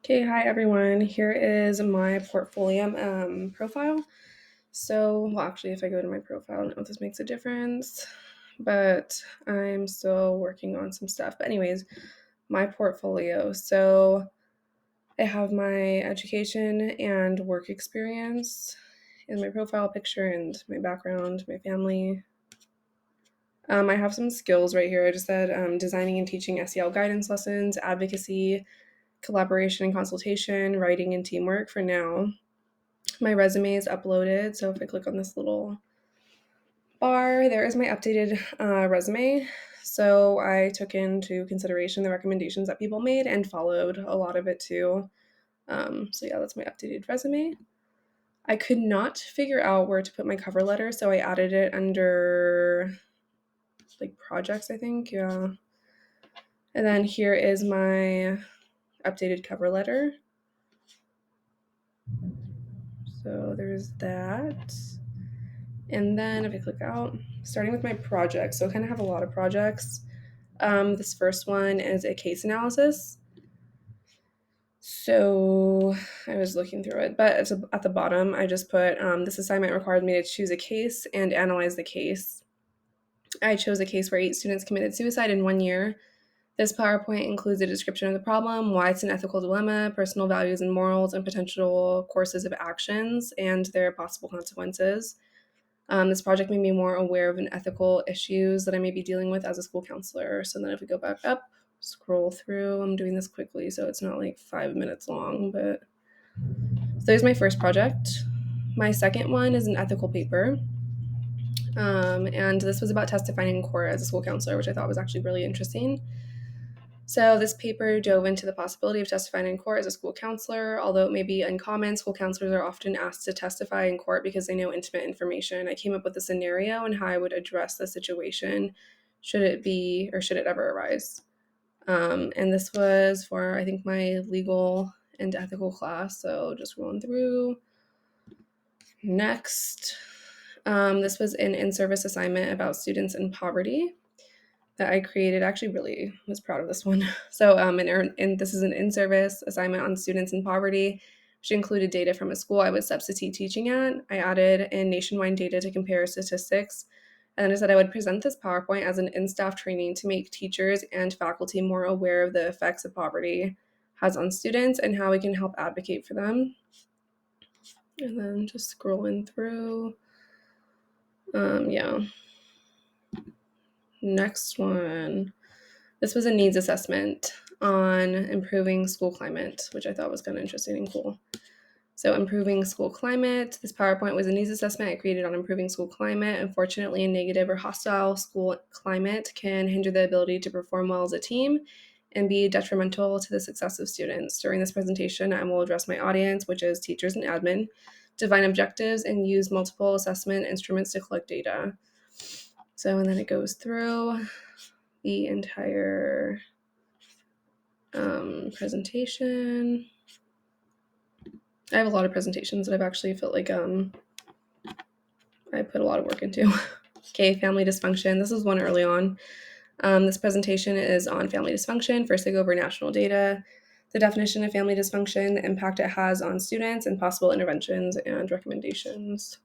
Okay, hi everyone. Here is my portfolio profile. Well, actually, if I go to my profile, I don't know if this makes a difference, but I'm still working on some stuff. But, anyways, my portfolio. I have my education and work experience in my profile picture and my background, my family. I have some skills right here. I just said designing and teaching SEL guidance lessons, advocacy, collaboration and consultation, writing and teamwork for now. My resume is uploaded, so if I click on this little bar, there is my updated resume. So I took into consideration the recommendations that people made and followed a lot of it too. Yeah, that's my updated resume. I could not figure out where to put my cover letter, so I added it under like projects, I think. Yeah. And then here is my updated cover letter. So there's that. And then if I click out, starting with my projects, so I kind of have a lot of projects. This first one is a case analysis. So I was looking through it, but at the bottom, I just put this assignment required me to choose a case and analyze the case. I chose a case where 8 students committed suicide in 1 year. This PowerPoint includes a description of the problem, why it's an ethical dilemma, personal values and morals, and potential courses of actions and their possible consequences. This project made me more aware of an ethical issues that I may be dealing with as a school counselor. So then if we go back up, scroll through, I'm doing this quickly, so it's not like 5 minutes long, but so there's my first project. My second one is an ethical paper. And this was about testifying in court as a school counselor, which I thought was actually really interesting. So this paper dove into the possibility of testifying in court as a school counselor. Although it may be uncommon, school counselors are often asked to testify in court because they know intimate information. I came up with a scenario and how I would address the situation should it be or should it ever arise. And this was for, I think, my legal and ethical class. So just going through. Next, this was an in-service assignment about students in poverty that I created. I actually really was proud of this one. And this is an in-service assignment on students in poverty, which included data from a school I would substitute teaching at. I added in nationwide data to compare statistics. And then I said I would present this PowerPoint as an in-staff training to make teachers and faculty more aware of the effects of poverty has on students and how we can help advocate for them. And then just scrolling through. Yeah. Next one. This was a needs assessment on improving school climate, which I thought was kind of interesting and cool. So, improving school climate. This PowerPoint was a needs assessment I created on improving school climate. Unfortunately, a negative or hostile school climate can hinder the ability to perform well as a team and be detrimental to the success of students. During this presentation, I will address my audience, which is teachers and admin, define objectives, and use multiple assessment instruments to collect data. And then it goes through the entire presentation. I have a lot of presentations that I've actually felt like I put a lot of work into. Okay, family dysfunction. This is one early on. This presentation is on family dysfunction. First, I go over national data, the definition of family dysfunction, the impact it has on students, and possible interventions and recommendations.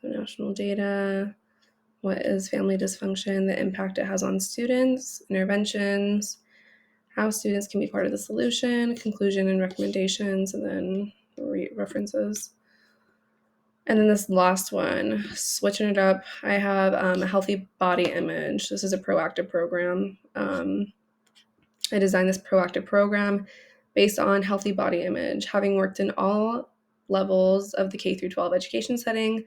So, national data. What is family dysfunction? The impact it has on students, interventions, how students can be part of the solution, conclusion and recommendations, and then references. And then this last one, switching it up, I have a healthy body image. This is a proactive program. I designed this proactive program based on healthy body image. Having worked in all levels of the K through 12 education setting,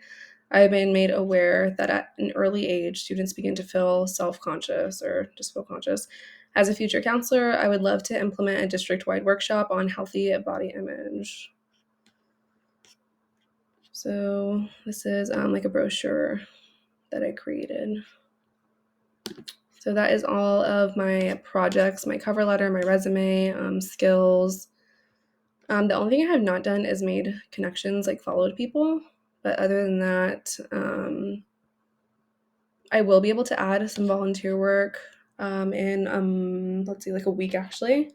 I've been made aware that at an early age, students begin to feel self-conscious or just feel conscious. As a future counselor, I would love to implement a district-wide workshop on healthy body image. So this is like a brochure that I created. So that is all of my projects, my cover letter, my resume, skills. The only thing I have not done is made connections, like followed people. But other than that, I will be able to add some volunteer work in let's see, like a week actually.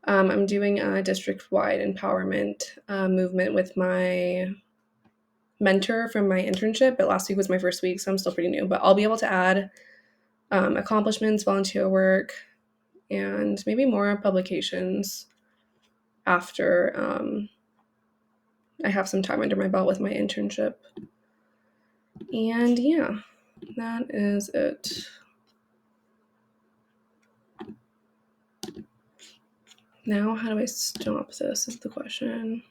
I'm doing a district-wide empowerment movement with my mentor from my internship, but last week was my first week, so I'm still pretty new. But I'll be able to add accomplishments, volunteer work, and maybe more publications after I have some time under my belt with my internship. And yeah, that is it. Now, how do I stop this is the question.